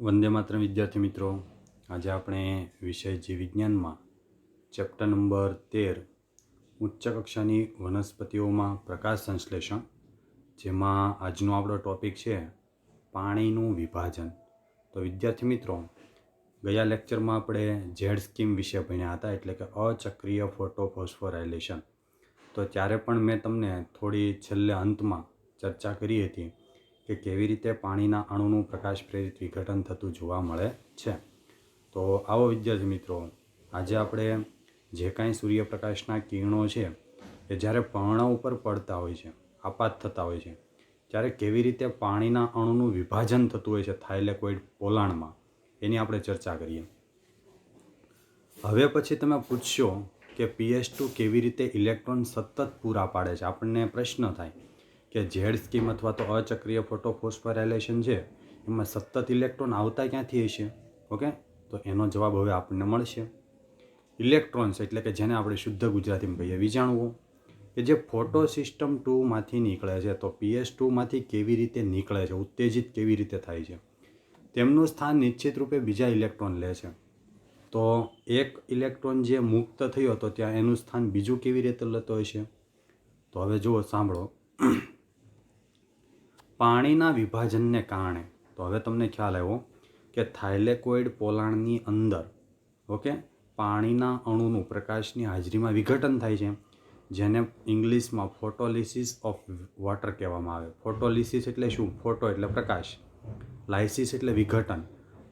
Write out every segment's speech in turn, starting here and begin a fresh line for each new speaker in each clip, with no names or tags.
વંદે માતરમ વિદ્યાર્થી મિત્રો, આજે આપણે વિષય જીવ વિજ્ઞાનમાં ચેપ્ટર નંબર 13 ઉચ્ચ કક્ષાની વનસ્પતિઓમાં પ્રકાશ સંશ્લેષણ, જેમાં આજનો આપણો ટૉપિક છે પાણીનું વિભાજન. તો વિદ્યાર્થી મિત્રો, ગયા લેક્ચરમાં આપણે ઝેડ સ્કીમ વિશે ભણ્યા હતા, એટલે કે અચક્રીય ફોટોફોસ્ફોરાયલેશન. તો ત્યારે પણ મેં તમને થોડી છેલ્લે અંતમાં ચર્ચા કરી હતી કે કેવી રીતે પાણીના અણુનું પ્રકાશ પ્રેરિત વિઘટન થતું જોવા મળે છે. તો આવો વિદ્યાર્થી મિત્રો, આજે આપણે જે કાંઈ સૂર્યપ્રકાશના કિરણો છે એ જ્યારે પર્ણ ઉપર પડતા હોય છે, આપાત થતા હોય છે, ત્યારે કેવી રીતે પાણીના અણુનું વિભાજન થતું હોય છે થાઇલેકોઇડ પોલાણમાં, એની આપણે ચર્ચા કરીએ. હવે પછી તમે પૂછશો કે PS2 કેવી રીતે ઇલેક્ટ્રોન સતત પૂરા પાડે છે. આપણને પ્રશ્ન થાય કે ઝેડ સ્કીમ અથવા તો અચક્રીય ફોટોફોસ્ફોરાયલેશન છે, એમાં સતત ઇલેક્ટ્રોન આવતા ક્યાંથી હશે? ઓકે, તો એનો જવાબ હવે આપણને મળશે. ઇલેક્ટ્રોન્સ એટલે કે જેને આપણે શુદ્ધ ગુજરાતીમાં કહીએ વીજાણુઓ, કે જે ફોટો સિસ્ટમ 2માંથી નીકળે છે. તો PS2માંથી કેવી રીતે નીકળે છે, ઉત્તેજિત કેવી રીતે થાય છે, તેમનું સ્થાન નિશ્ચિત રૂપે બીજા ઇલેક્ટ્રોન લે છે. તો એક ઇલેક્ટ્રોન જે મુક્ત થયો હતો ત્યાં એનું સ્થાન બીજું કેવી રીતે લેતો હશે? તો હવે જુઓ, સાંભળો. પાણીના વિભાજનને કારણે, તો હવે તમને ખ્યાલ આવ્યો કે થાઇલેકોઇડ પોલાણની અંદર પાણીના અણુનું પ્રકાશની હાજરીમાં વિઘટન થાય છે, જેને ઇંગ્લિશમાં ફોટોલિસિસ ઓફ વોટર કહેવામાં આવે. ફોટોલિસિસ એટલે શું? ફોટો એટલે પ્રકાશ, લાઇસિસ એટલે વિઘટન.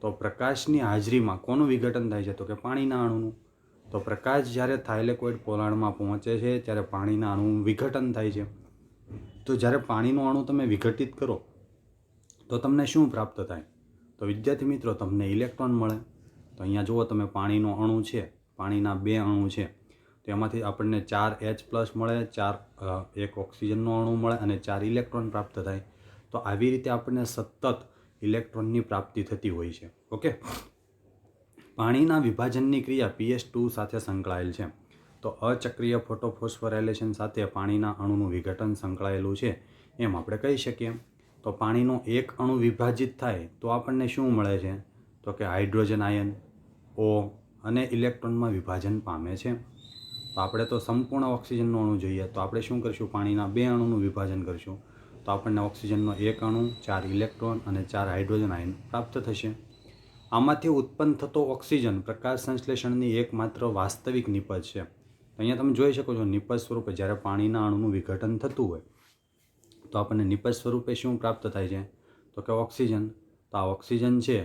તો પ્રકાશની હાજરીમાં કોનું વિઘટન થાય છે? તો કે પાણીના અણુનું. તો પ્રકાશ જ્યારે થાઇલેકોઇડ પોલાણમાં પહોંચે છે ત્યારે પાણીના અણુનું વિઘટન થાય છે. તો જ્યારે પાણીનું અણુ તમે વિઘટિત કરો તો તમને શું પ્રાપ્ત થાય? તો વિદ્યાર્થી મિત્રો, તમને ઇલેક્ટ્રોન મળે. તો અહીંયા જુઓ તમે, પાણીનો અણુ છે, પાણીના 2 અણુ છે, તો એમાંથી આપણને 4H+ મળે, 1 ઓક્સિજનનો અણુ મળે અને 4 ઇલેક્ટ્રોન પ્રાપ્ત થાય. તો આવી રીતે આપણને સતત ઇલેક્ટ્રોનની પ્રાપ્તિ થતી હોય છે. ઓકે, પાણીના વિભાજનની ક્રિયા PS2 સાથે સંકળાયેલ છે. તો અચક્રીય ફોટોફોસ્ફોરાયલેશન સાથે પાણીના અણુનું વિઘટન સંકળાયેલું છે એમ આપણે કહી શકીએ. તો પાણીનો એક અણુ વિભાજિત થાય તો આપણને શું મળે છે? તો કે હાઇડ્રોજન આયન O અને ઇલેક્ટ્રોનમાં વિભાજન પામે છે. તો આપણે તો સંપૂર્ણ ઓક્સિજનનો અણુ જોઈએ, તો આપણે શું કરશું? પાણીના 2 અણુનું વિભાજન કરશું, તો આપણને ઓક્સિજનનો 1 અણુ, 4 ઇલેક્ટ્રોન અને 4 હાઇડ્રોજન આયન પ્રાપ્ત થશે. આમાંથી ઉત્પન્ન થતો ઓક્સિજન પ્રકાશ સંશ્લેષણની એકમાત્ર વાસ્તવિક નિપજ છે. અહીંયા તમે જોઈ શકો છો, નિપજ સ્વરૂપે જ્યારે પાણીના અણુનું વિઘટન થતું હોય તો આપણને નિપજ સ્વરૂપે શું પ્રાપ્ત થાય છે? તો કે ઓક્સિજન. તો આ ઓક્સિજન છે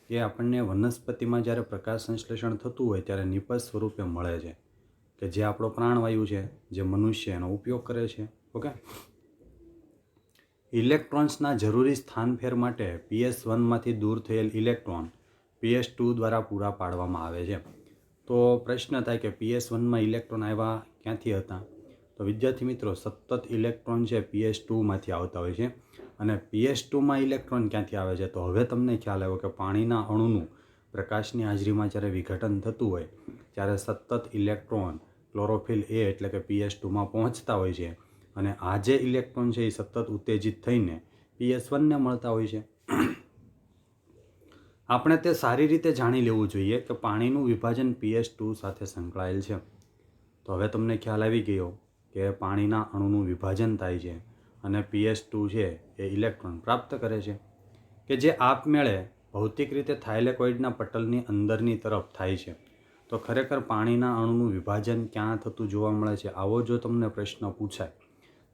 એ આપણને વનસ્પતિમાં જ્યારે પ્રકાશ સંશ્લેષણ થતું હોય ત્યારે નિપજ સ્વરૂપે મળે છે, કે જે આપણો પ્રાણવાયુ છે, જે મનુષ્ય એનો ઉપયોગ કરે છે. ઓકે, ઇલેક્ટ્રોન્સના જરૂરી સ્થાનફેર માટે PS1માંથી દૂર થયેલ ઇલેક્ટ્રોન PS2 દ્વારા પૂરા પાડવામાં આવે છે. તો પ્રશ્ન થાય કે PS1માં ઇલેક્ટ્રોન આવ્યા ક્યાંથી હતા? તો વિદ્યાર્થી મિત્રો, સતત ઇલેક્ટ્રોન છે PS2માંથી આવતા હોય છે. અને PS2માં ઇલેક્ટ્રોન ક્યાંથી આવે છે? તો હવે તમને ખ્યાલ આવ્યો કે પાણીના અણુનું પ્રકાશની હાજરીમાં જ્યારે વિઘટન થતું હોય ત્યારે સતત ઇલેક્ટ્રોન ક્લોરોફિલ A એટલે કે PS2માં પહોંચતા હોય છે, અને આ જે ઇલેક્ટ્રોન છે એ સતત ઉત્તેજિત થઈને PS1ને મળતા હોય છે. આપણે તે સારી રીતે જાણી લેવું જોઈએ કે પાણીનું વિભાજન PS2 સાથે સંકળાયેલ છે. તો હવે તમને ખ્યાલ આવી ગયો કે પાણીના અણુનું વિભાજન થાય છે અને PS2 છે એ ઇલેક્ટ્રોન પ્રાપ્ત કરે છે, કે જે આપમેળે ભૌતિક રીતે થાઇલેકોઇડના પટલની અંદરની તરફ થાય છે. તો ખરેખર પાણીના અણુનું વિભાજન ક્યાં થતું જોવા મળે છે? આવો જો તમને પ્રશ્ન પૂછાય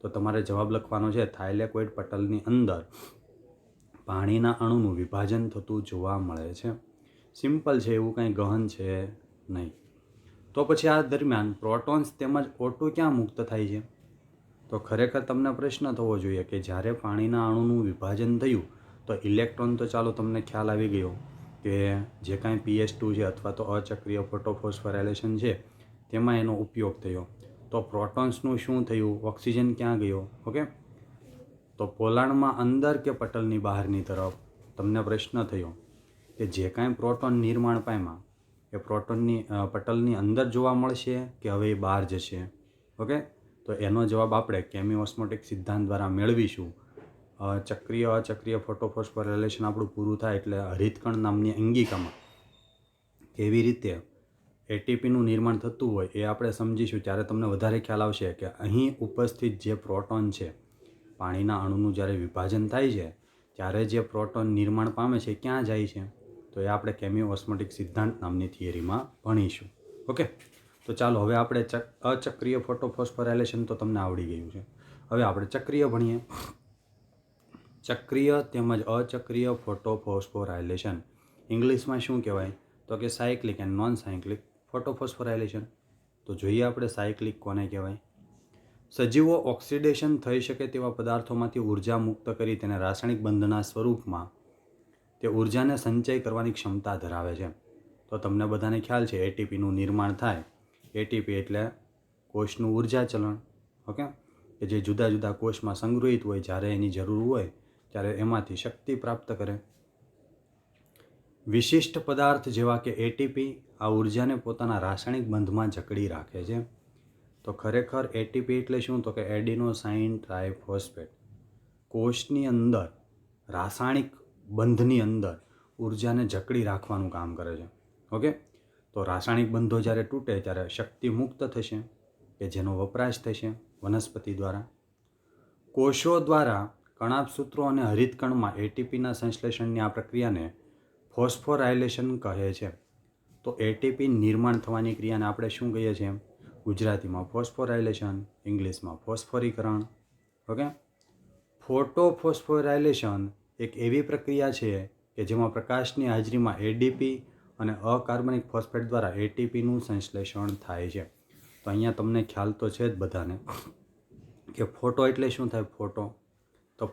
તો તમારે જવાબ લખવાનો છે થાઇલેકોઇડ પટલની અંદર પાણીના અણુનું વિભાજન થતું જોવા મળે છે. સિમ્પલ છે, એવું કંઈ ગહન છે નહીં. તો પછી આ દરમિયાન પ્રોટોન્સ તેમજ O2 ક્યાં મુક્ત થાય છે? તો ખરેખર તમને પ્રશ્ન થવો જોઈએ કે જ્યારે પાણીના અણુનું વિભાજન થયું તો ઇલેક્ટ્રોન, તો ચાલો તમને ખ્યાલ આવી ગયો કે જે કાંઈ PS2 છે અથવા તો અચક્રીય ફોટોફોસ્ફોરાયલેશન છે તેમાં એનો ઉપયોગ થયો. તો પ્રોટોન્સનું શું થયું? ઓક્સિજન ક્યાં ગયો? ઓકે, તો પોલાણમાં અંદર કે પટલની બહારની તરફ? તમને પ્રશ્ન થયો કે જે કાંઈ પ્રોટોન નિર્માણ પામ્યા એ પ્રોટોનની પટલની અંદર જોવા મળશે કે હવે એ બહાર જશે? ઓકે, તો એનો જવાબ આપણે કેમિઓસ્મોટિક સિદ્ધાંત દ્વારા મેળવીશું. ચક્રીય અચક્રીય ફોટોફોસ્ફોરાયલેશન આપણું પૂરું થાય એટલે હરિતકણ નામની અંગિકામાં કેવી રીતે એટીપીનું નિર્માણ થતું હોય એ આપણે સમજીશું. ત્યારે તમને વધારે ખ્યાલ આવશે કે અહીં ઉપસ્થિત જે પ્રોટોન છે, પાણીના અણુનું જ્યારે વિભાજન થાય છે ત્યારે જે પ્રોટોન નિર્માણ પામે છે ક્યાં જાય છે, તો એ આપણે કેમિયો ઓસ્મોટિક સિદ્ધાંત નામની થિયરીમાં ભણીશું. ઓકે, તો ચાલો હવે આપણે અચક્રીય ફોટોફોસ્ફોરાયલેશન તો તમને આવડી ગયું છે. હવે આપણે ચક્રીય ભણીએ. ચક્રીય તેમજ અચક્રીય ફોટોફોસ્ફોરાયલેશન ઇંગ્લિશમાં શું કહેવાય, તો કે સાયક્લિક એન્ડ નોન સાયક્લિક ફોટોફોસ્ફોરાયલેશન. તો જોઈએ આપણે સાયક્લિક કોને કહેવાય. સજીવો ઓક્સિડેશન થઈ શકે તેવા પદાર્થોમાંથી ઉર્જા મુક્ત કરી તેને રાસાયણિક બંધના સ્વરૂપમાં તે ઉર્જાને સંચય કરવાની ક્ષમતા ધરાવે છે. તો તમને બધાને ખ્યાલ છે એટીપીનું નિર્માણ થાય. એટીપી એટલે કોષનું ઉર્જા ચલણ. ઓકે, કે જે જુદા જુદા કોષમાં સંગ્રહિત હોય, જ્યારે એની જરૂર હોય ત્યારે એમાંથી શક્તિ પ્રાપ્ત કરે. વિશિષ્ટ પદાર્થ જેવા કે એટીપી આ ઉર્જાને પોતાના રાસાયણિક બંધમાં જકડી રાખે છે. તો ખરેખર એટીપી એટલે શું, તો કે એડિનોસાઇન ટ્રાઇફોસ્ફેટ કોષની અંદર રાસાયણિક બંધની અંદર ઉર્જાને જકડી રાખવાનું કામ કરે છે. ઓકે, તો રાસાયણિક બંધો જ્યારે તૂટે ત્યારે શક્તિ મુક્ત થશે કે જેનો વપરાશ થશે વનસ્પતિ દ્વારા. કોષો દ્વારા કણાભસૂત્રો અને હરિતકણમાં એટીપીના સંશ્લેષણની આ પ્રક્રિયાને ફોસ્ફોરાયલેશન કહે છે. તો એટીપી નિર્માણ થવાની ક્રિયાને આપણે શું કહીએ છીએ, ગુજરાતીમાં ફોસ્ફોરાયલેશન, ઇંગ્લિશમાં ફોસ્ફોરીકરણ. ઓકે, ફોટોફોસ્ફોરાયલેશન એક એવી પ્રક્રિયા છે કે જેમાં પ્રકાશની હાજરીમાં એડીપી અને અકાર્બનિક ફોસ્ફેટ દ્વારા એટીપીનું સંશ્લેષણ થાય છે. તો અહીંયા તમને ખ્યાલ તો છે જ બધાને કે ફોટો એટલે શું થાય.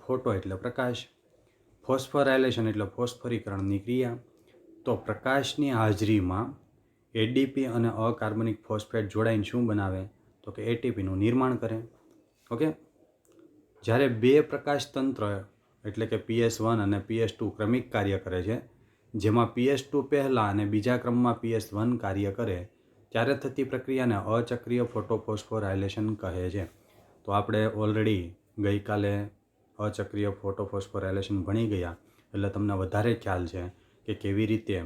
ફોટો એટલે પ્રકાશ, ફોસ્ફોરાયલેશન એટલે ફોસ્ફોરીકરણની ક્રિયા. તો પ્રકાશની હાજરીમાં એડીપી અને અકાર્બનિક ફોસ્ફેટ જોડાઈને શું બનાવે, તો કે એટીપીનું નિર્માણ કરે. ઓકે, જ્યારે બે પ્રકાશ તંત્ર એટલે કે PS1 અને PS2 ક્રમિક કાર્ય કરે છે, જેમાં PS2 પહેલાં અને બીજા ક્રમમાં PS1 કાર્ય કરે ત્યારે થતી પ્રક્રિયાને અચક્રીય ફોટોફોસ્ફોરાયલેશન કહે છે. તો આપણે ઓલરેડી ગઈકાલે અચક્રીય ફોટોફોસ્ફોરાયલેશન ભણી ગયા એટલે તમને વધારે ખ્યાલ છે કે કેવી રીતે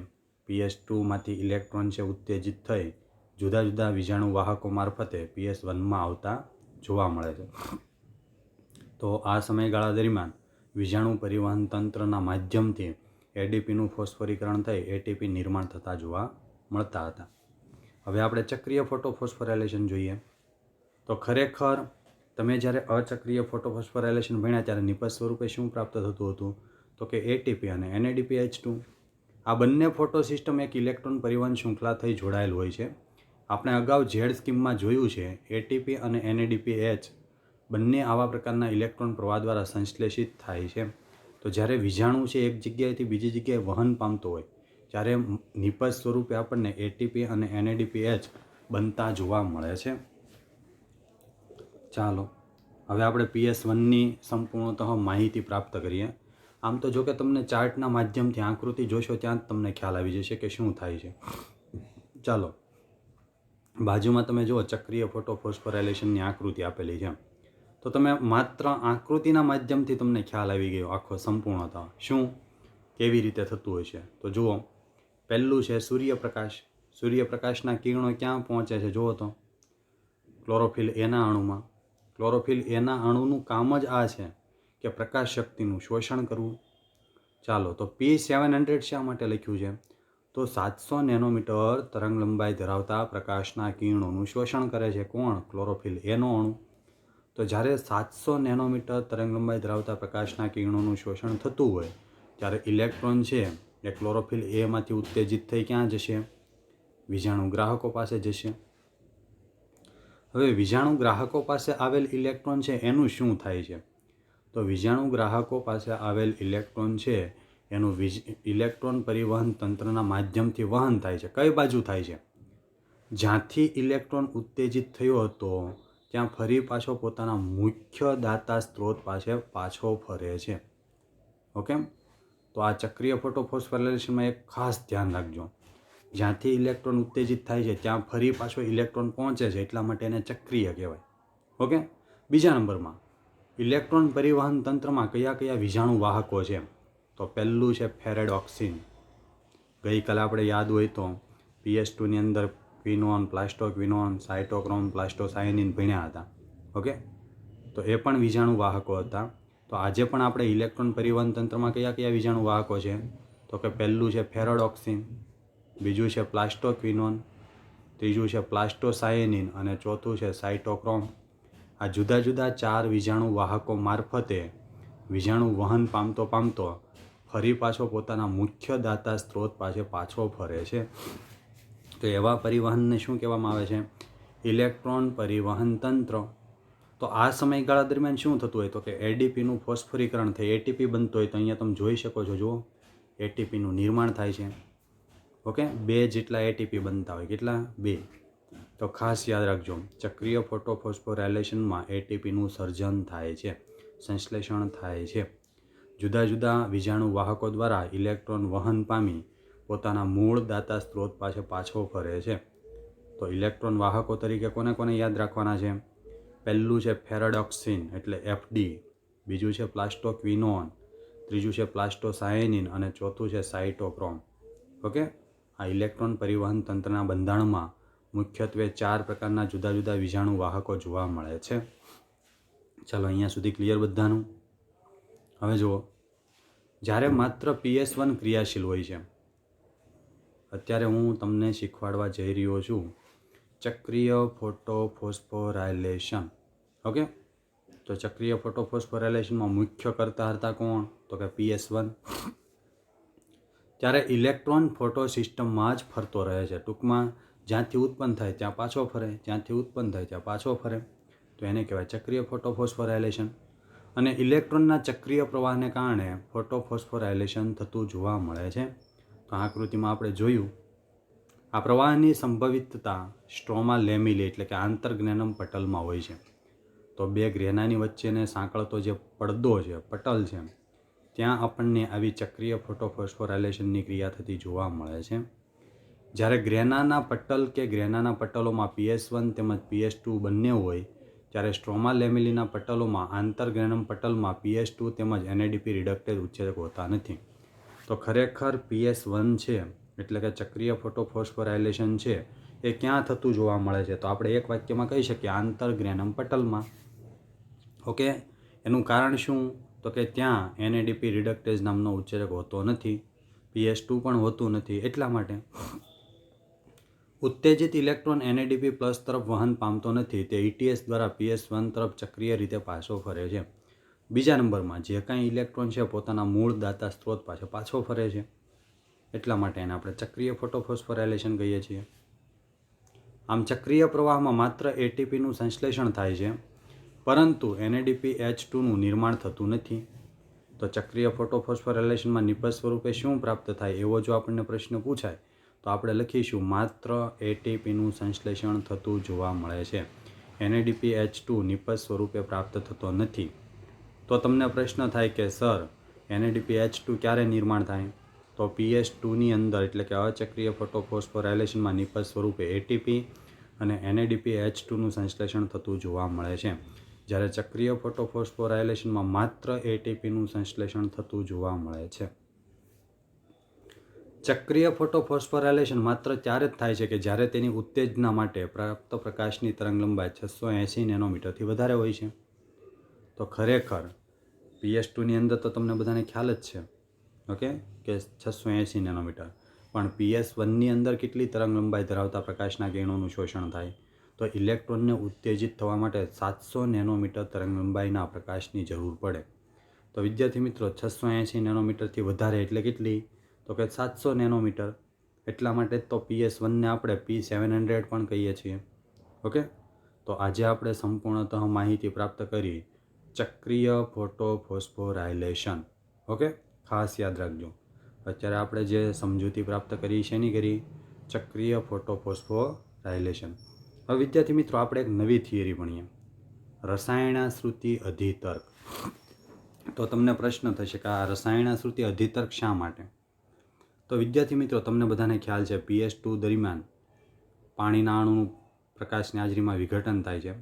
PS2માંથી ઇલેક્ટ્રોન છે ઉત્તેજિત થઈ જુદા જુદા વિજાણુ વાહકો મારફતે PS1માં આવતા જોવા મળે છે. તો આ સમયગાળા દરમિયાન વિજાણુ પરિવહન તંત્રના માધ્યમથી એડીપીનું ફોસ્ફોરીકરણ થઈ એટીપી નિર્માણ થતા જોવા મળતા હતા. હવે આપણે ચક્રીય ફોટોફોસ્ફોરાયલેશન જોઈએ. તો ખરેખર તમે જ્યારે અચક્રીય ફોટોફોસ્ફોરાયલેશન ભણ્યા ત્યારે નિપજ સ્વરૂપે શું પ્રાપ્ત થતું હતું, તો કે એટીપી અને NADPH2. આ બંને ફોટો સિસ્ટમ એક ઇલેક્ટ્રોન પરિવહન શૃંખલા થઈ જોડાયેલ હોય છે. આપણે અગાઉ ઝેડ સ્કીમમાં જોયું છે એટીપી અને NADPH બંને આવા પ્રકારના ઇલેક્ટ્રોન પ્રવાહ દ્વારા સંશ્લેષિત થાય છે. તો જ્યારે વિજાણુ છે એક જગ્યાએથી બીજી જગ્યાએ વહન પામતો હોય ત્યારે નિપજ સ્વરૂપે આપણને એટીપી અને NADPH બનતા જોવા મળે છે. ચાલો હવે આપણે PS1ની સંપૂર્ણતઃ માહિતી પ્રાપ્ત કરીએ. આમ તો જો કે તમને ચાર્ટના માધ્યમથી આકૃતિ જોશો ત્યાં જ તમને ખ્યાલ આવી જશે કે શું થાય છે. ચાલો બાજુમાં તમે જુઓ ચક્રીય ફોટોફોસ્ફોરાયલેશનની આકૃતિ આપેલી છે. તો તમે માત્ર આકૃતિના માધ્યમથી તમને ખ્યાલ આવી ગયો આખો સંપૂર્ણતા શું કેવી રીતે થતું હોય છે. તો જુઓ, પહેલું છે સૂર્યપ્રકાશ. સૂર્યપ્રકાશના કિરણો ક્યાં પહોંચે છે જુઓ તો ક્લોરોફિલ એના અણુમાં. ક્લોરોફિલ એના અણુનું કામ જ આ છે કે પ્રકાશ શક્તિનું શોષણ કરવું. ચાલો તો P700 શા માટે લખ્યું છે, તો 700 નેનોમીટર તરંગ લંબાઈ ધરાવતા પ્રકાશના કિરણોનું શોષણ કરે છે. કોણ? ક્લોરોફિલ એનો અણુ. તો જ્યારે 700 નેનોમીટર તરંગ લંબાઈ ધરાવતા પ્રકાશના કિરણોનું શોષણ થતું હોય ત્યારે ઇલેક્ટ્રોન છે એ ક્લોરોફિલ એમાંથી ઉત્તેજિત થઈ ક્યાં જશે, વિજાણુ ગ્રાહકો પાસે જશે. હવે વિજાણુ ગ્રાહકો પાસે આવેલ ઇલેક્ટ્રોન છે એનું શું થાય છે, તો વિજાણુ ગ્રાહકો પાસે આવેલ ઇલેક્ટ્રોન છે એનું ઇલેક્ટ્રોન પરિવહન તંત્રના માધ્યમથી વહન થાય છે. કઈ બાજુ થાય છે? જ્યાંથી ઇલેક્ટ્રોન ઉત્તેજિત થયો હતો ત્યાં ફરી પાછો પોતાના મુખ્ય દાતા સ્ત્રોત પાસે પાછો ફરે છે. ઓકે, તો આ ચક્રીય ફોટોફોસ્ફોરાયલેશનમાં એક ખાસ ધ્યાન રાખજો. જ્યાંથી ઇલેક્ટ્રોન ઉત્તેજિત થાય છે ત્યાં ફરી પાછો ઇલેક્ટ્રોન પહોંચે છે એટલા માટે એને ચક્રીય કહેવાય. ઓકે, બીજા નંબરમાં ઇલેક્ટ્રોન પરિવહન તંત્રમાં કયા કયા વિજાણુ વાહકો છે? તો પહેલું છે ફેરેડોક્સિન. ગઈકાલે આપણે યાદ હોય તો PS2ની અંદર ક્વિનોન, પ્લાસ્ટોક્વિનોન, સાયટોક્રોમ, પ્લાસ્ટોસાયનિન ભણ્યા હતા. ઓકે, તો એ પણ વિજાણુ વાહકો હતા. તો આજે પણ આપણે ઇલેક્ટ્રોન પરિવહન તંત્રમાં કયા કયા વિજાણુ વાહકો છે? તો કે પહેલું છે ફેરેડોક્સિન, બીજું છે પ્લાસ્ટોક્વિનોન, ત્રીજું છે પ્લાસ્ટોસાયનિન અને ચોથું છે સાયટોક્રોમ. આ જુદા જુદા 4 વિજાણુ વાહકો મારફતે વિજાણુ વહન પામતો ફરી પાછો પોતાના મુખ્ય દાતા સ્ત્રોત પાસે પાછો ફરે છે. તો એવા પરિવહનને શું કહેવામાં આવે છે? ઇલેક્ટ્રોન પરિવહન તંત્ર. તો આ સમયગાળા દરમિયાન શું થતું હોય? તો કે એડીપીનું ફોસ્ફોરીકરણ થઈ એટીપી બનતો હોય. તો અહીંયા તમે જોઈ શકો છો, જુઓ એટીપીનું નિર્માણ થાય છે. ઓકે, 2 જેટલા એટીપી બનતા હોય. કેટલા? 2. તો ખાસ યાદ રાખજો, ચક્રીય ફોટોફોસ્ફોરાયલેશનમાં એટીપીનું સર્જન થાય છે, સંશ્લેષણ થાય છે. જુદા જુદા વિજાણુ વાહકો દ્વારા ઇલેક્ટ્રોન વહન પામી પોતાના મૂળ દાતા સ્ત્રોત પાસે પાછો ફરે છે. તો ઇલેક્ટ્રોન વાહકો તરીકે કોને કોને યાદ રાખવાના છે? પહેલું છે ફેરેડોક્સિન એટલે FD, બીજું છે પ્લાસ્ટોક્વિનોન, ત્રીજું છે પ્લાસ્ટોસાયનિન અને ચોથું છે સાયટોક્રોમ. ઓકે, આ ઇલેક્ટ્રોન પરિવહન તંત્રના બંધારણમાં મુખ્યત્વે 4 પ્રકારના જુદા જુદા વિજાણુ વાહકો જોવા મળે છે. ચાલો, અહીંયા સુધી ક્લિયર બધાનું? હવે જુઓ, જ્યારે માત્ર PS1 ક્રિયાશીલ હોય છે, અત્યારે હું તમને શીખવાડવા જઈ રહ્યો છું ચક્રીય ફોટોફોસ્ફોરાયલેશન. ઓકે, તો ચક્રીય ફોટોફોસ્ફોરાયલેશનમાં મુખ્ય કરતા હતા કોણ? તો કે PS1. ત્યારે ઇલેક્ટ્રોન ફોટો સિસ્ટમમાં જ ફરતો રહે છે. ટૂંકમાં જ્યાંથી ઉત્પન્ન થાય ત્યાં પાછો ફરે, જ્યાંથી ઉત્પન્ન થાય ત્યાં પાછો ફરે. તો એને કહેવાય ચક્રીય ફોટોફોસ્ફોરાયલેશન. અને ઇલેક્ટ્રોનના ચક્રીય પ્રવાહને કારણે ફોટોફોસ્ફોરાયલેશન થતું જોવા મળે છે. તો આકૃતિમાં આપણે જોયું, આ પ્રવાહની સંભવિતતા સ્ટ્રોમા લેમિલી એટલે કે આંતરગ્રેનમ પટલમાં હોય છે. તો 2 ગ્રેનાની વચ્ચેને સાંકળતો જે પડદો છે, પટલ છે, ત્યાં આપણને આવી ચક્રીય ફોટોફોસ્ફોરાયલેશનની ક્રિયા થતી જોવા મળે છે. જ્યારે ગ્રેનાના પટલ કે ગ્રેનાના પટલોમાં PS1 તેમજ PS2 બંને હોય, ત્યારે સ્ટ્રોમા લેમિલીના પટલોમાં આંતરગ્રેનમ પટલમાં PS2 તેમજ NADP રિડક્ટેજ ઉત્સેચક હોતા નથી. તો ખરેખર PS1 છે એટલે કે ચક્રીય ફોટોફોસ્ફોરાયલેશન છે એ ક્યાં થતું જોવા મળે છે? તો આપણે એક વાક્યમાં કહી શકીએ, આંતરગ્રેનમ પટલમાં. ઓકે, એનું કારણ શું? તો કે ત્યાં NADP રિડક્ટેજ નામનો ઉત્સેચક હોતો નથી, PS2 પણ હોતું નથી. એટલા માટે ઉત્તેજિત ઇલેક્ટ્રોન NADP પ્લસ તરફ વહન પામતો નથી, તે ETS દ્વારા PS1 તરફ ચક્રીય રીતે પાછો ફરે છે. બીજા નંબરમાં જે કાંઈ ઇલેક્ટ્રોન છે પોતાના મૂળ દાતા સ્ત્રોત પાસે પાછો ફરે છે. એટલા માટે એને આપણે ચક્રીય ફોટોફોસ્ફોરાયલેશન કહીએ છીએ. આમ ચક્રીય પ્રવાહમાં માત્ર એટીપીનું સંશ્લેષણ થાય છે, પરંતુ NADPH2નું નિર્માણ થતું નથી. તો ચક્રીય ફોટોફોસ્ફોરાયલેશનમાં નિપજ સ્વરૂપે શું પ્રાપ્ત થાય? એવો જો આપણને પ્રશ્ન પૂછાય તો આપણે લખીશું માત્ર એટીપીનું સંશ્લેષણ થતું જોવા મળે છે. NADPH2 નિપજ સ્વરૂપે પ્રાપ્ત થતો નથી. તો તમને પ્રશ્ન થાય કે સર, NADPH2 ક્યારે નિર્માણ થાય? તો PS2ની અંદર એટલે કે અચક્રીય ફોટોફોસ્ફોરાયલેશનમાં નિપજ સ્વરૂપે એટીપી અને NADPH2નું સંશ્લેષણ થતું જોવા મળે છે. જ્યારે ચક્રીય ફોટોફોસ્ફોરાયલેશનમાં માત્ર એટીપીનું સંશ્લેષણ થતું જોવા મળે છે. ચક્રીય ફોટોફોસ્ફોરાયલેશન માત્ર ત્યારે જ થાય છે કે જ્યારે તેની ઉત્તેજના માટે પ્રાપ્ત પ્રકાશની તરંગલંબાઈ 680 નેનોમીટરથી વધારે હોય છે. તો ખરેખર PS2ની અંદર તો તમને બધાને ખ્યાલ જ છે, ઓકે, કે 680 નેનોમીટર. પણ PS1ની અંદર કેટલી તરંગલંબાઈ ધરાવતા પ્રકાશના કિરણોનું શોષણ થાય? તો ઇલેક્ટ્રોનને ઉત્તેજિત થવા માટે 700 નેનોમીટર તરંગલંબાઈના પ્રકાશની જરૂર પડે. તો વિદ્યાર્થી મિત્રો, 680 નેનોમીટરથી વધારે એટલે કેટલી? તો કે 700 નેનોમીટર. એટલા માટે તો PS1ને આપણે P700 પણ કહીએ છીએ. ઓકે, તો આજે આપણે સંપૂર્ણતઃ માહિતી પ્રાપ્ત કરી ચક્રીય ફોટોફોસ્ફોરાયલેશન. ઓકે, ખાસ યાદ રાખજો. અત્યારે આપણે જે સમજૂતી પ્રાપ્ત કરી છે એની કરી ચક્રીય ફોટોફોસ્ફોરાયલેશન. હવે વિદ્યાર્થી મિત્રો, આપણે એક નવી થિયરી ભણીએ, રસાયણાશ્રુતિ અધિતર્ક. તો તમને પ્રશ્ન થશે કે આ રસાયણાશ્રુતિ અધિતર્ક શા માટે? તો વિદ્યાર્થી મિત્રો, તમને બધાને ખ્યાલ છે PS2 દરમિયાન પાણીના અણુનું પ્રકાશની હાજરીમાં વિઘટન થાય છે.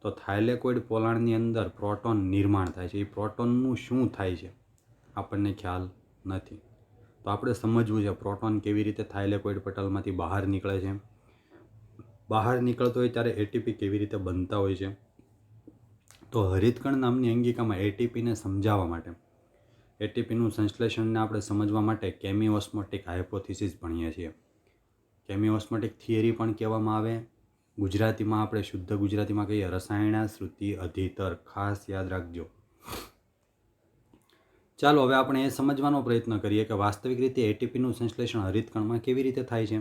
તો થાઇલેકોઇડ પોલાણની અંદર પ્રોટોન નિર્માણ થાય છે. એ પ્રોટોનનું શું થાય છે આપણને ખ્યાલ નથી. તો આપણે સમજવું છે પ્રોટોન કેવી રીતે થાઇલેકોઇડ પટલમાંથી બહાર નીકળે છે. બહાર નીકળતો હોય ત્યારે એટીપી કેવી રીતે બનતા હોય છે. તો હરિતકણ નામની અંગિકામાં એટીપીને સમજાવવા માટે, એટીપીનું સંશ્લેષણને આપણે સમજવા માટે કેમિઓસ્મોટિક હાઇપોથિસિસ ભણીએ છીએ. કેમિઓસ્મોટિક થિયરી પણ કહેવામાં આવે. ગુજરાતીમાં આપણે શુદ્ધ ગુજરાતીમાં કહીએ રસાયણાશ્રુતિ અધિતર. ખાસ યાદ રાખજો. ચાલો હવે આપણે એ સમજવાનો પ્રયત્ન કરીએ કે વાસ્તવિક રીતે એટીપીનું સંશ્લેષણ હરિતકણમાં કેવી રીતે થાય છે.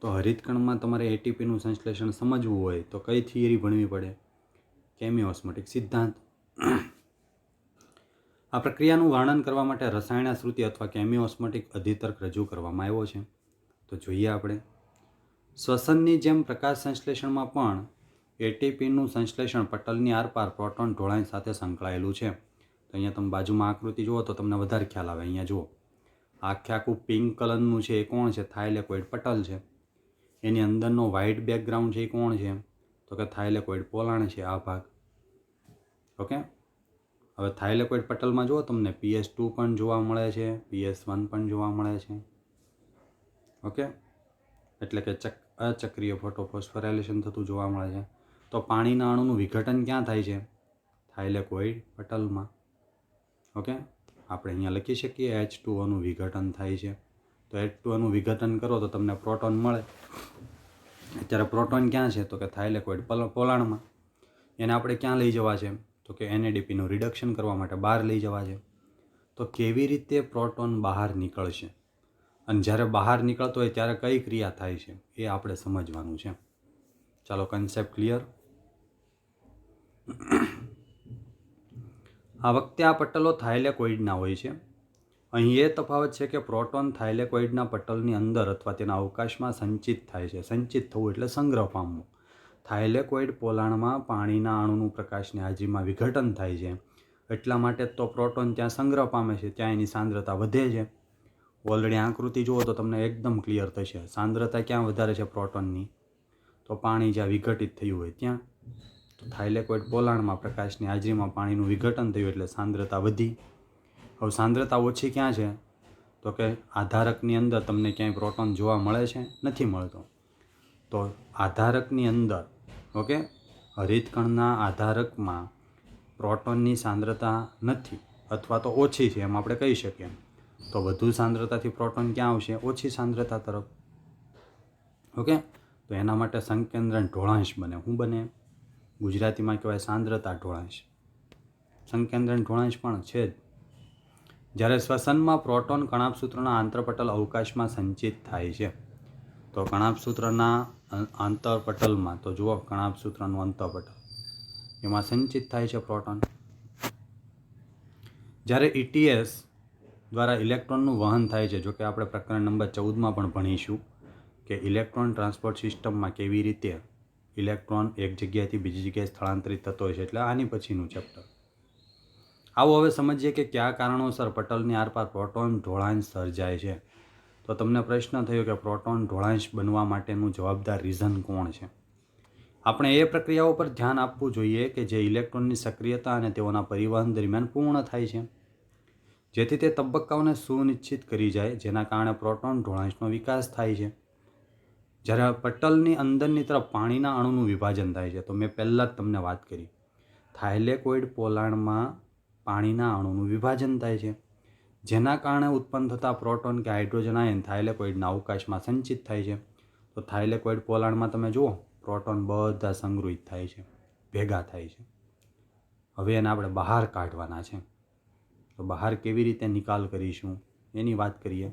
તો હરિતકણમાં તમારે એટીપીનું સંશ્લેષણ સમજવું હોય તો કઈ થિયરી ભણવી પડે? કેમિઓસ્મોટિક સિદ્ધાંત. આ પ્રક્રિયાનું વર્ણન કરવા માટે રસાયણાશ્રુતિ અથવા કેમિઓસ્મોટિક અધિતર્ક રજૂ કરવામાં આવ્યો છે. તો જોઈએ આપણે. શ્વસનની જેમ પ્રકાશ સંશ્લેષણમાં પણ એટીપીનું સંશ્લેષણ પટલની આરપાર પ્રોટોન ઢોળાણ સાથે સંકળાયેલું છે. તો અહીંયા તમે બાજુમાં આકૃતિ જુઓ તો તમને વધારે ખ્યાલ આવે. અહીંયા જુઓ, આખું પિંક કલરનું છે એ કોણ છે? થાઇલેકોઇડ પટલ છે. એની અંદરનો વ્હાઇટ બેકગ્રાઉન્ડ છે એ કોણ છે? તો કે થાઇલેકોઇડ પોલાણ છે આ ભાગ. ઓકે. હવે થાઇલેકોઇડ પટલમાં જુઓ તમને PS2 પણ જોવા મળે છે, PS1 પણ જોવા મળે છે. ઓકે, એટલે કે અચક્રીય ફોટોફોસ્ફોરાયલેશન થતું જોવા મળે છે. તો પાણીના અણુનું વિઘટન ક્યાં થાય છે? થાઇલેકોઇડ પટલમાં. ઓકે, આપણે અહીંયા લખી શકીએ H2Oનું વિઘટન થાય છે. તો H2Oનું વિઘટન કરો તો તમને પ્રોટોન મળે. અત્યારે પ્રોટોન ક્યાં છે? તો કે થાઇલેકોઇડ પોલાણમાં. એને આપણે ક્યાં લઈ જવા છે? તો કે NADPનું રિડક્શન કરવા માટે બહાર લઈ જવા છે. તો કેવી રીતે પ્રોટોન બહાર નીકળશે અને જ્યારે બહાર નીકળતો હોય ત્યારે કઈ ક્રિયા થાય છે એ આપણે સમજવાનું છે. ચાલો, કન્સેપ્ટ ક્લિયર. આ વખતે આ પટલો થાઇલેકોઇડના હોય છે. અહીં એ તફાવત છે કે પ્રોટોન થાઇલેકોઇડના પટલની અંદર અથવા તેના અવકાશમાં સંચિત થાય છે. સંચિત થવું એટલે સંગ્રહ પામવું. થાઇલેકોઇડ પોલાણમાં પાણીના અણુનું પ્રકાશની હાજરીમાં વિઘટન થાય છે. એટલા માટે તો પ્રોટોન ત્યાં સંગ્રહ પામે છે, ત્યાં એની સાંદ્રતા વધે છે. ઓલરેડી આકૃતિ જુઓ તો તમને એકદમ ક્લિયર થશે. સાંદ્રતા ક્યાં વધારે છે પ્રોટોનની? તો પાણી જ્યાં વિઘટિત થયું હોય ત્યાં. તો થાઇલેકોઇડ પોલાણમાં પ્રકાશની હાજરીમાં પાણીનું વિઘટન થયું એટલે સાંદ્રતા વધી. હવે સાંદ્રતા ઓછી ક્યાં છે? તો કે આધારકની અંદર તમને ક્યાંય પ્રોટોન જોવા મળે છે? નથી મળતો. તો આધારકની અંદર, ઓકે, હરિતકણના આધારકમાં પ્રોટોનની સાંદ્રતા નથી અથવા તો ઓછી છે એમ આપણે કહી શકીએ. તો વધુ સાંદ્રતાથી પ્રોટોન ક્યાં આવશે? ઓછી સાંદ્રતા તરફ. ઓકે, તો એના માટે સંકેન્દ્રણ ઢોળાંશ બને. શું બને? ગુજરાતીમાં કહેવાય સાંદ્રતા ઢોળાંશ. સંકેન્દ્રણ ઢોળાંશ પણ છે જ. જ્યારે શ્વસનમાં પ્રોટોન કણાભસૂત્રના આંતરપટલ અવકાશમાં સંચિત થાય છે. તો કણાભસૂત્રના આંતરપટલમાં, તો જુઓ કણાભસૂત્રનું અંતઃપટલ, એમાં સંચિત થાય છે પ્રોટોન. જ્યારે ETS દ્વારા ઇલેક્ટ્રોનનું વહન થાય છે, જો કે આપણે પ્રકરણ નંબર 14માં પણ ભણીશું કે ઇલેક્ટ્રોન ટ્રાન્સપોર્ટ સિસ્ટમમાં કેવી રીતે ઇલેક્ટ્રોન એક જગ્યાએથી બીજી જગ્યાએ સ્થળાંતરિત થતો હોય છે, એટલે આની પછીનું ચેપ્ટર. આવો હવે સમજીએ કે કયા કારણોસર પટલની આરપાર પ્રોટોન ઢોળાંશ સર્જાય છે. તો તમને પ્રશ્ન થયો કે પ્રોટોન ઢોળાંશ બનવા માટેનું જવાબદાર રીઝન કોણ છે? આપણે એ પ્રક્રિયાઓ પર ધ્યાન આપવું જોઈએ કે જે ઇલેક્ટ્રોનની સક્રિયતા અને તેઓના પરિવહન દરમિયાન પૂર્ણ થાય છે, જેથી તે તબક્કાઓને સુનિશ્ચિત કરી જાય, જેના કારણે પ્રોટોન ઢોળાંશનો વિકાસ થાય છે. જ્યારે પટલની અંદરની તરફ પાણીના અણુનું વિભાજન થાય છે, તો મેં પહેલાં જ તમને વાત કરી, થાઇલેકોઇડ પોલાણમાં પાણીના અણુનું વિભાજન થાય છે, જેના કારણે ઉત્પન્ન થતા પ્રોટોન કે હાઇડ્રોજન આયન થાઇલેકોઇડના અવકાશમાં સંચિત થાય છે. તો થાઇલેકોઇડ પોલાણમાં તમે જુઓ પ્રોટોન બધા સંગ્રહિત થાય છે, ભેગા થાય છે. હવે એને આપણે બહાર કાઢવાના છે. તો બહાર કેવી રીતે નિકાલ કરીશું એની વાત કરીએ.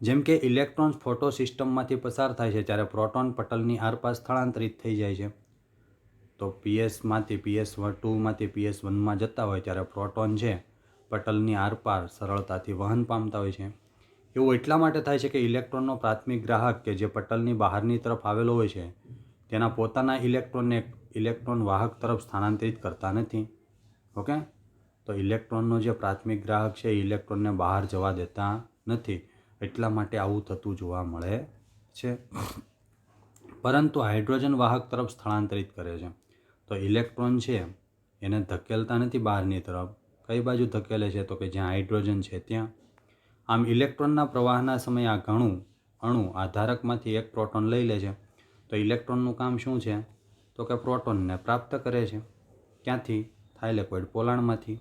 જેમ કે ઇલેક્ટ્રોન્સ ફોટો સિસ્ટમમાંથી પસાર થાય છે ત્યારે પ્રોટોન પટલની આરપાર સ્થળાંતરિત થઈ જાય છે. તો PS2માંથી PS1માં જતા હોય ત્યારે પ્રોટોન છે પટલની આરપાર સરળતાથી વહન પામતા હોય છે. એવું એટલા માટે થાય છે કે ઇલેક્ટ્રોનનો પ્રાથમિક ગ્રાહક કે જે પટલની બહારની તરફ આવેલો હોય છે તેના પોતાના ઇલેક્ટ્રોનને ઇલેક્ટ્રોન વાહક તરફ સ્થાનાંતરિત કરતા નથી. ઓકે, તો ઇલેક્ટ્રોનનો જે પ્રાથમિક ગ્રાહક છે એ ઇલેક્ટ્રોનને બહાર જવા દેતા નથી. એટલા માટે આવું થતું જોવા મળે છે. પરંતુ હાઇડ્રોજન વાહક તરફ સ્થળાંતરિત કરે છે. તો ઇલેક્ટ્રોન છે એને ધકેલતા નથી બહારની તરફ. કઈ બાજુ ધકેલે છે? તો કે જ્યાં હાઇડ્રોજન છે ત્યાં. આમ ઇલેક્ટ્રોનના પ્રવાહના સમયે આ અણુ આધારકમાંથી એક પ્રોટોન લઈ લે છે. તો ઇલેક્ટ્રોનનું કામ શું છે? તો કે પ્રોટોનને પ્રાપ્ત કરે છે. ક્યાંથી? થાઇલેકોઇડ પોલાણમાંથી.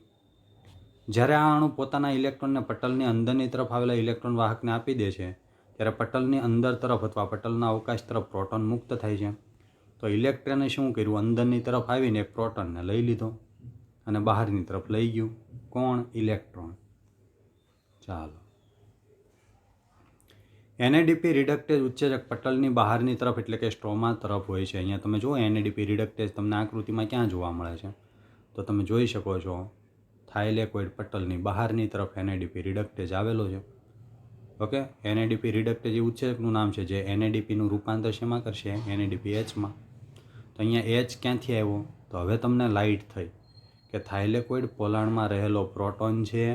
જ્યારે આ અણુ પોતાના ઇલેક્ટ્રોનને પટલની અંદરની તરફ આવેલા ઇલેક્ટ્રોન વાહકને આપી દે છે ત્યારે પટલની અંદર તરફ અથવા પટલના અવકાશ તરફ પ્રોટોન મુક્ત થાય છે. તો ઇલેક્ટ્રોને શું કર્યું? અંદરની તરફ આવીને એક પ્રોટોનને લઈ લીધો અને બહારની તરફ લઈ ગયું. કોણ? ઇલેક્ટ્રોન. ચાલો, એનએડીપી રિડક્ટેજ ઉત્સેચક પટલની બહારની તરફ એટલે કે સ્ટ્રોમા તરફ હોય છે. અહીંયા તમે જુઓ એનએડીપી રિડક્ટેજ તમને આકૃતિમાં ક્યાં જોવા મળે છે? તો તમે જોઈ શકો છો થાઇલેકોઇડ પટલની બહારની તરફ એનએડીપી રિડક્ટેજ આવેલો છે. ઓકે, એનએડીપી રિડક્ટેજ એ ઉત્સેચકનું નામ છે જે એનએડીપીનું રૂપાંતર શેમાં કરશે? એનએડીપી એચમાં. તો અહીંયા એચ ક્યાંથી આવ્યો? તો હવે તમને લાઇટ થઈ કે થાઇલેકોઇડ પોલાણમાં રહેલો પ્રોટોન છે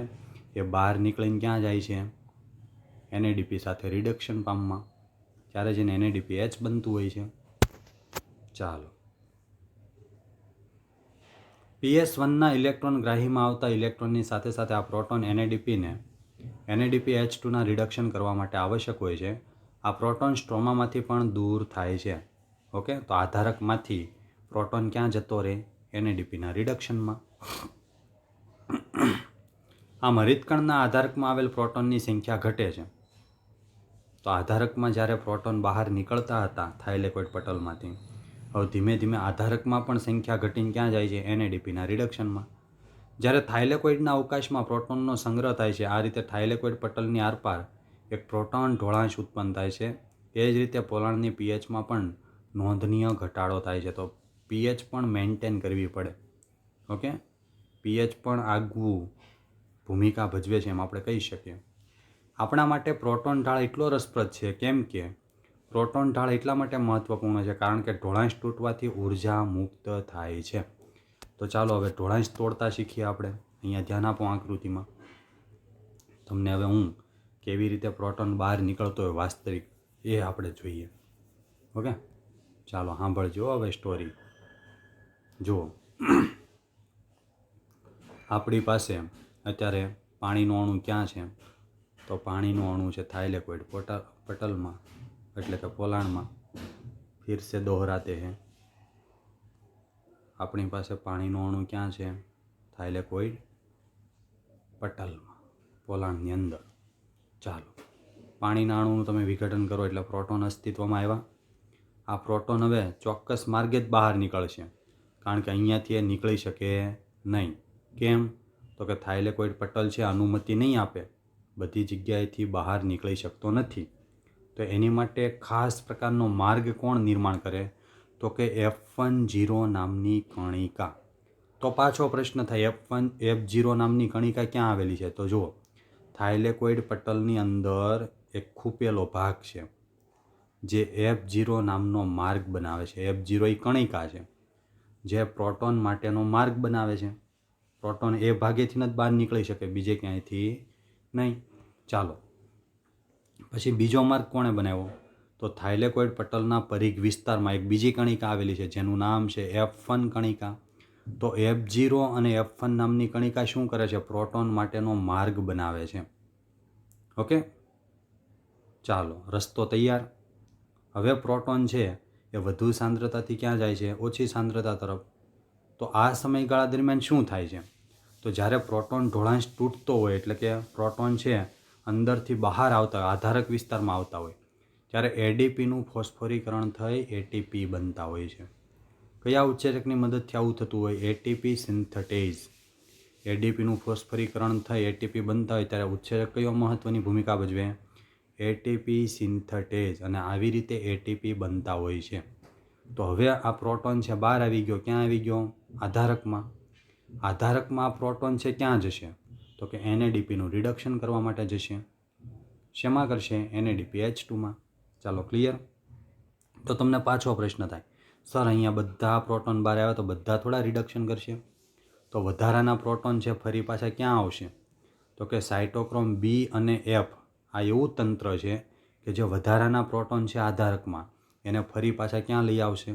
એ બહાર નીકળીને ક્યાં જાય છે? એનએડીપી સાથે રિડક્શન પામમાં. ત્યારે જઈને એનએડીપી એચ બનતું હોય છે. ચાલો, PS1ના ઇલેક્ટ્રોન ગ્રાહીમાં આવતા ઇલેક્ટ્રોનની સાથે સાથે આ પ્રોટોન એનએડીપી H2ના રિડક્શન કરવા માટે આવશ્યક હોય છે. આ પ્રોટોન સ્ટ્રોમામાંથી પણ દૂર થાય છે. ઓકે, તો આધારકમાંથી પ્રોટોન ક્યાં જતો રહે? એનએડીપીના રિડક્શનમાં. આમ હરિતકણના આધારકમાં આવેલ પ્રોટોનની સંખ્યા ઘટે છે. તો આધારકમાં જ્યારે પ્રોટોન બહાર નીકળતા હતા થાઇલેકોઇડ પટલમાંથી, હવે ધીમે ધીમે આધારકમાં પણ સંખ્યા ઘટીને ક્યાં જાય છે? એનએડીપીના રિડક્શનમાં. જ્યારે થાઇલેકોઇડના અવકાશમાં પ્રોટોનનો સંગ્રહ થાય છે, આ રીતે થાઇલેકોઇડ પટલની આરપાર એક પ્રોટોન ઢોળાંશ ઉત્પન્ન થાય છે. એ જ રીતે પોલાણની પીએચમાં પણ નોંધનીય ઘટાડો થાય છે. તો પીએચ પણ મેન્ટેન કરવી પડે. ઓકે, પીએચ પણ આગવું ભૂમિકા ભજવે છે એમ આપણે કહી શકીએ. આપણા માટે પ્રોટોન ઢાળ એટલો રસપ્રદ છે કેમ કે પ્રોટોન ઢાળ એટલા માટે મહત્વપૂર્ણ છે કારણ કે ઢોળાંશ તૂટવાથી ઉર્જા મુક્ત થાય છે. તો ચાલો હવે ઢોળાંશ તોડતા શીખીએ આપણે. અહીંયા ધ્યાન આપો આકૃતિમાં. તમને હવે હું કેવી રીતે પ્રોટોન બહાર નીકળતો હોય વાસ્તવિક એ આપણે જોઈએ. ઓકે, ચાલો સાંભળજો હવે સ્ટોરી. જુઓ, આપણી પાસે અત્યારે પાણીનું અણુ ક્યાં છે? તો પાણીનું અણુ છે થાઇલેકોઇડ પટલમાં એટલે કે પોલાણમાં. ફિર સે દોહરાતે હૈ. આપણી પાસે પાણીનું અણુ ક્યાં છે? થાઇલેકોઇડ પટલમાં, પોલાણની અંદર. ચાલો, પાણીના અણુનું તમે વિઘટન કરો એટલે પ્રોટોન અસ્તિત્વમાં આવ્યા. આ પ્રોટોન હવે ચોક્કસ માર્ગે જ બહાર નીકળશે કારણ કે અહીંયાથી એ નીકળી શકે નહીં. કેમ? તો કે થાઇલેકોઇડ પટલ છે અનુમતિ નહીં આપે, બધી જગ્યાએથી બહાર નીકળી શકતો નથી. તો એની માટે ખાસ પ્રકારનો માર્ગ કોણ નિર્માણ કરે? તો કે F10 નામની કણિકા. તો પાછો પ્રશ્ન થાય, F0 નામની કણિકા ક્યાં આવેલી છે? તો જુઓ, થાઇલેકોઇડ પટલની અંદર એક ખૂપેલો ભાગ છે જે F0 નામનો માર્ગ બનાવે છે. F0 એ કણિકા છે જે પ્રોટોન માટેનો માર્ગ બનાવે છે. પ્રોટોન એ ભાગેથી જ બહાર નીકળી શકે, બીજે ક્યાંયથી નહીં. ચાલો, પછી બીજો માર્ગ કોણે બનાવ્યો? તો થાઇલેકોઇડ પટલના પરિઘ વિસ્તારમાં એક બીજી કણિકા આવેલી છે જેનું નામ છે F1 કણિકા. તો F0 અને F1 નામની કણિકા શું કરે છે? પ્રોટોન માટેનો માર્ગ બનાવે છે. ઓકે, ચાલો, રસ્તો તૈયાર. હવે પ્રોટોન છે એ વધુ સાંદ્રતાથી ક્યાં જાય છે? ઓછી સાંદ્રતા તરફ. તો આ સમયગાળા દરમિયાન શું થાય છે? તો જ્યારે પ્રોટોન ઢોળાંશ તૂટતો હોય એટલે કે પ્રોટોન છે અંદરથી બહાર આવતા હોય, આધારક વિસ્તારમાં આવતા હોય, ત્યારે એડીપીનું ફોસ્ફોરીકરણ થઈ એટીપી બનતા હોય છે. કયા ઉત્સેચકની મદદથી આવું થતું હોય? એટીપી સિન્થેટેઝ. એડીપીનું ફોસ્ફોરીકરણ થઈ એટીપી બનતા હોય ત્યારે ઉત્સેચક કયો મહત્વની ભૂમિકા ભજવે? એટીપી સિન્થેટેઝ. અને આવી રીતે એટીપી બનતા હોય છે. તો હવે આ પ્રોટોન છે બહાર આવી ગયો. ક્યાં આવી ગયો? આધારકમાં. આધારકમાં આ પ્રોટોન છે ક્યાં જશે? તો કે એનએડીપીનું રિડક્શન કરવા માટે જશે. શેમાં કરશે? એનએડીપી H2માં. ચાલો, ક્લિયર? તો તમને પાછો પ્રશ્ન થાય, સર અહીંયા બધા પ્રોટોન બહાર આવ્યા તો બધા થોડા રિડક્શન કરશે? તો વધારાના પ્રોટોન છે ફરી પાછા ક્યાં આવશે? તો કે સાઇટોક્રોમ B અને F આ એવું તંત્ર છે કે જે વધારાના પ્રોટોન છે આધારકમાં એને ફરી પાછા ક્યાં લઈ આવશે?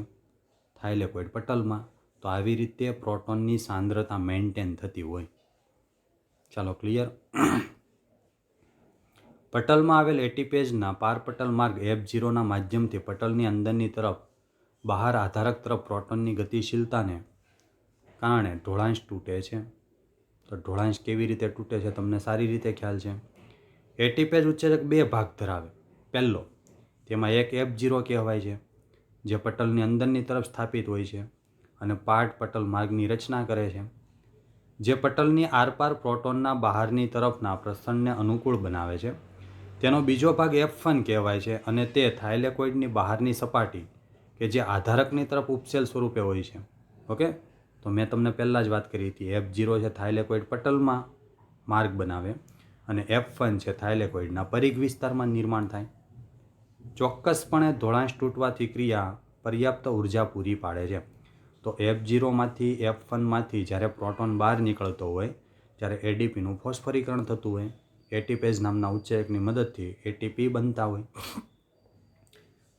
થાઇલેકોઇડ પટલમાં. તો આવી રીતે પ્રોટોનની સાંદ્રતા મેન્ટેન થતી હોય. ચાલો ક્લિયર. પટલમાં આવેલ એટીપેજના પારપટલ માર્ગ F0ના માધ્યમથી પટલની અંદરની તરફ બહાર આધારક તરફ પ્રોટોનની ગતિશીલતાને કારણે ઢોળાંશ તૂટે છે. તો ઢોળાંશ કેવી રીતે તૂટે છે તમને સારી રીતે ખ્યાલ છે. એટીપેજ ઉત્સેચક બે ભાગ ધરાવે. પહેલો, તેમાં એક F0 કહેવાય છે જે પટલની અંદરની તરફ સ્થાપિત હોય છે અને પાર્ટ પટલ માર્ગની રચના કરે છે, જે પટલની આરપાર પ્રોટોનના બહારની તરફના પ્રસરણને અનુકૂળ બનાવે છે. તેનો બીજો ભાગ F1 કહેવાય છે અને તે થાઇલેકોઇડની બહારની સપાટી કે જે આધારકની તરફ ઉપસેલ સ્વરૂપે હોય છે. ઓકે, તો મેં તમને પહેલાં જ વાત કરી હતી. F0 છે થાઇલેકોઇડ પટલમાં માર્ગ બનાવે અને F1 છે થાઇલેકોઇડના પરિઘ વિસ્તારમાં નિર્માણ થાય. ચોક્કસપણે ઢોળાંશ તૂટવાથી ક્રિયા પર્યાપ્ત ઉર્જા પૂરી પાડે છે. તો F0માંથી F1માંથી જ્યારે પ્રોટોન બહાર નીકળતો હોય ત્યારે એડીપીનું ફોસ્ફરીકરણ થતું હોય. એટીપેજ નામના ઉત્સેચકની મદદથી એટીપી બનતા હોય,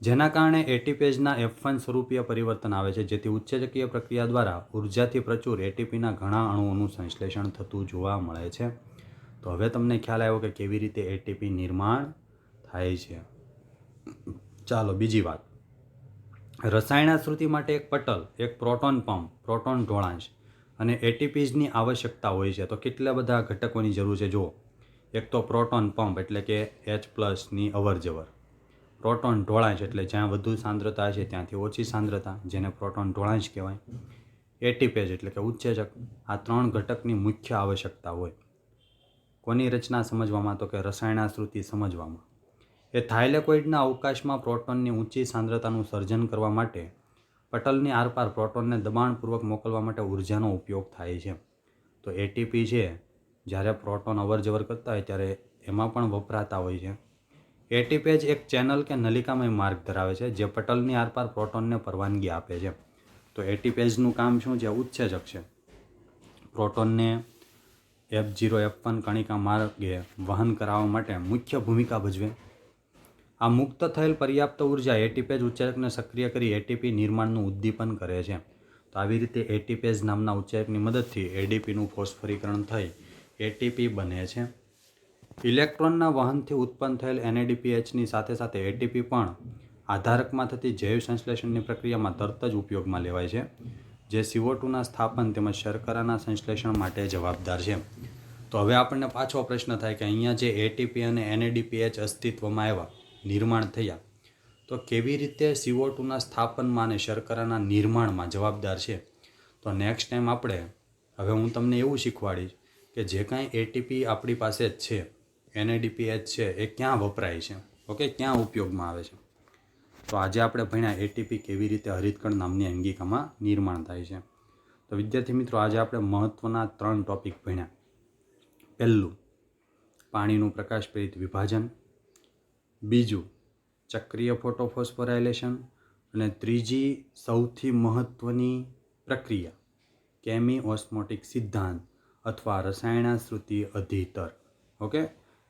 જેના કારણે એટીપેજના F1 સ્વરૂપીય પરિવર્તન આવે છે, જેથી ઉત્સેચકીય પ્રક્રિયા દ્વારા ઉર્જાથી પ્રચુર એટીપીના ઘણા અણુઓનું સંશ્લેષણ થતું જોવા મળે છે. તો હવે તમને ખ્યાલ આવ્યો કે કેવી રીતે એટીપી નિર્માણ થાય છે. ચાલો બીજી વાત. રસાયણાશ્રુતિ માટે એક પટલ, એક પ્રોટોન પંપ, પ્રોટોન ઢોળાંશ અને એટીપીઝની આવશ્યકતા હોય છે. તો કેટલા બધા ઘટકોની જરૂર છે જુઓ. એક તો પ્રોટોન પંપ એટલે કે H+ની અવરજવર, પ્રોટોન ઢોળાંશ એટલે જ્યાં વધુ સાંદ્રતા છે ત્યાંથી ઓછી સાંદ્રતા, જેને પ્રોટોન ઢોળાંશ કહેવાય. એટીપેજ એટલે કે ઉત્સેચક. આ ત્રણ ઘટકની મુખ્ય આવશ્યકતા હોય. કોની રચના સમજવામાં? તો કે રસાયણાશ્રુતિ સમજવામાં. એ થાઇલેકોઇડના અવકાશમાં પ્રોટોનની ઊંચી સાંદ્રતાનું સર્જન કરવા માટે પટલની આરપાર પ્રોટોનને દબાણપૂર્વક મોકલવા માટે ઉર્જાનો ઉપયોગ થાય છે. તો એટીપી છે જ્યારે પ્રોટોન અવરજવર કરતા હોય ત્યારે એમાં પણ વપરાતા હોય છે. એટીપેજ એક ચેનલ કે નલિકામય માર્ગ ધરાવે છે જે પટલની આરપાર પ્રોટોનને પરવાનગી આપે છે. તો એટીપેજનું કામ શું છે? ઉત્સેચક છે. પ્રોટોનને F0 F1 કણિકા માર્ગે વહન કરાવવા માટે મુખ્ય ભૂમિકા ભજવે. આ મુક્ત થયેલ પર્યાપ્ત ઉર્જા એટીપેજ ઉત્સેચકને સક્રિય કરી એટીપી નિર્માણનું ઉદ્દીપન કરે છે. તો આવી રીતે એટીપેજ નામના ઉત્સેચકની મદદથી એડીપીનું ફોસ્ફરીકરણ થઈ એટીપી બને છે. ઇલેક્ટ્રોનના વહનથી ઉત્પન્ન થયેલ NADPHની સાથે સાથે એટીપી પણ આધારકમાં થતી જૈવ સંશ્લેષણની પ્રક્રિયામાં તરત જ ઉપયોગમાં લેવાય છે, જે CO2ના સ્થાપન તેમજ શર્કરાના સંશ્લેષણ માટે જવાબદાર છે. તો હવે આપણને પાછો પ્રશ્ન થાય કે અહીંયા જે એટીપી અને NADPH અસ્તિત્વમાં આવ્યા, નિર્માણ થયા, તો કેવી રીતે CO2ના સ્થાપનમાં અને શર્કરાના નિર્માણમાં જવાબદાર છે? તો નેક્સ્ટ ટાઈમ આપણે હવે હું તમને એવું શીખવાડીશ કે જે કાંઈ એટીપી આપણી પાસે જ છે, NADPH છે, એ ક્યાં વપરાય છે, ઓકે, ક્યાં ઉપયોગમાં આવે છે. તો આજે આપણે ભણ્યા એટીપી કેવી રીતે હરિતકણ નામની અંગિકામાં નિર્માણ થાય છે. તો વિદ્યાર્થી મિત્રો, આજે આપણે મહત્ત્વના 3 ટોપિક ભણ્યા. પહેલું, પાણીનું પ્રકાશપ્રેરિત વિભાજન. બીજું, ચક્રીય ફોટોફોસ્ફોરાયલેશન. અને ત્રીજી સૌથી મહત્ત્વની પ્રક્રિયા કેમી ઓસ્મોટિક સિદ્ધાંત અથવા રસાયણાશ્રુતિ અધિતર. ઓકે,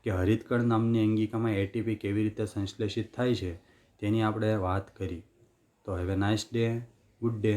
કે હરિતકણ નામની અંગિકામાં એટીપી કેવી રીતે સંશ્લેષિત થાય છે તેની આપણે વાત કરી. તો have a nice day, good day.